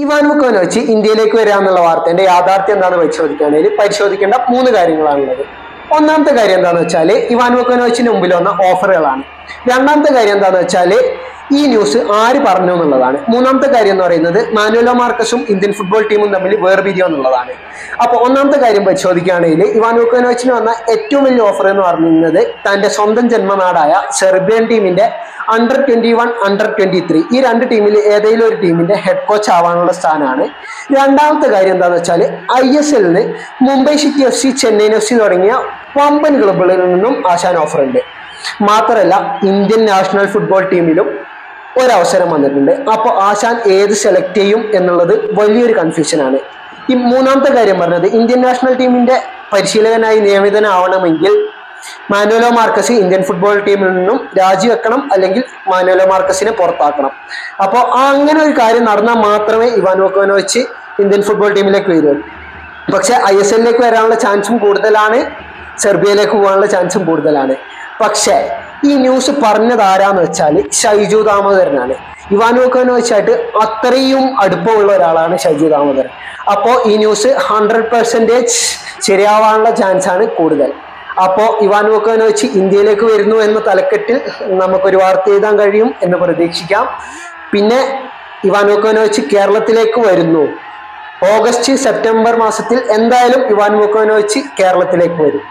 Ivan വുക്കോവിച്ച് ഇന്ത്യയിലേക്ക് വരിക എന്നുള്ള വാർത്തേന്റെ യാഥാർത്ഥ്യം എന്താണെന്ന് പരിശോധിക്കുകയാണെങ്കിൽ പരിശോധിക്കേണ്ട 3 കാര്യങ്ങളാണുള്ളത്. ഒന്നാമത്തെ കാര്യം എന്താണെന്ന് വെച്ചാൽ ഇവാൻ വുക്കോവിച്ചിന് മുമ്പിൽ വന്ന ഓഫറുകളാണ്. രണ്ടാമത്തെ കാര്യം എന്താണെന്ന് വെച്ചാൽ ഈ ന്യൂസ് ആര് പറഞ്ഞു എന്നുള്ളതാണ്. മൂന്നാമത്തെ കാര്യം എന്ന് പറയുന്നത് മാനുവലോ മാർക്കസും ഇന്ത്യൻ ഫുട്ബോൾ ടീമും തമ്മിൽ വേർപിരിയോ എന്നുള്ളതാണ്. അപ്പോൾ ഒന്നാമത്തെ കാര്യം പരിശോധിക്കുകയാണെങ്കിൽ ഇവാൻ വുക്കോവിച്ചിന് വന്ന ഏറ്റവും വലിയ ഓഫർ എന്ന് പറയുന്നത് തന്റെ സ്വന്തം ജന്മനാടായ സെർബിയൻ ടീമിന്റെ അണ്ടർ 21, അണ്ടർ 23 ഈ രണ്ട് ടീമിൽ ഏതെങ്കിലും ഒരു ടീമിന്റെ ഹെഡ് കോച്ച് ആവാനുള്ള സ്ഥാനമാണ്. രണ്ടാമത്തെ കാര്യം എന്താണെന്ന് വെച്ചാൽ ISL Mumbai city FC, Chennaiyin FC തുടങ്ങിയ വമ്പൻ ക്ലബുകളിൽ നിന്നും ആശാൻ ഓഫർ ഉണ്ട്. മാത്രമല്ല ഇന്ത്യൻ നാഷണൽ ഫുട്ബോൾ ടീമിലും ഒരവസരം വന്നിട്ടുണ്ട്. അപ്പോൾ ആശാൻ ഏത് സെലക്ട് ചെയ്യും എന്നുള്ളത് വലിയൊരു കൺഫ്യൂഷനാണ്. ഈ മൂന്നാമത്തെ കാര്യം പറഞ്ഞത് ഇന്ത്യൻ നാഷണൽ ടീമിന്റെ പരിശീലകനായി നിയമിതനാവണമെങ്കിൽ മാനുവലോ മാർക്കസ് ഇന്ത്യൻ ഫുട്ബോൾ ടീമിൽ നിന്നും രാജിവെക്കണം, അല്ലെങ്കിൽ മാനുവലോ മാർക്കസിനെ പുറത്താക്കണം. അപ്പോൾ അങ്ങനെ ഒരു കാര്യം നടന്നാൽ മാത്രമേ ഇവാൻ വുക്കോവിച്ച് ഇന്ത്യൻ ഫുട്ബോൾ ടീമിലേക്ക് വരൂ. പക്ഷെ ISL വരാനുള്ള ചാൻസും കൂടുതലാണ്, സെർബിയയിലേക്ക് പോകാനുള്ള ചാൻസും കൂടുതലാണ്. പക്ഷേ ഈ ന്യൂസ് പറഞ്ഞത് ആരാന്ന് വെച്ചാൽ ഷൈജു ദാമോദരനാണ്. ഇവാൻ വുക്കോവിച്ചായിട്ട് അത്രയും അടുപ്പമുള്ള ഒരാളാണ് ഷൈജു ദാമോദരൻ. അപ്പോൾ ഈ ന്യൂസ് 100% ശരിയാവാനുള്ള ചാൻസ് ആണ് കൂടുതൽ. അപ്പോൾ ഇവാൻ വുക്കോവിച്ച് ഇന്ത്യയിലേക്ക് വരുന്നു എന്ന തലക്കെട്ടിൽ നമുക്കൊരു വാർത്ത എഴുതാൻ കഴിയും എന്ന് പ്രതീക്ഷിക്കാം. പിന്നെ ഇവാൻ വുക്കോവിച്ച് കേരളത്തിലേക്ക് വരുന്നു. ഓഗസ്റ്റ് സെപ്റ്റംബർ മാസത്തിൽ എന്തായാലും ഇവാൻ വുക്കോവിച്ച് കേരളത്തിലേക്ക് വരും.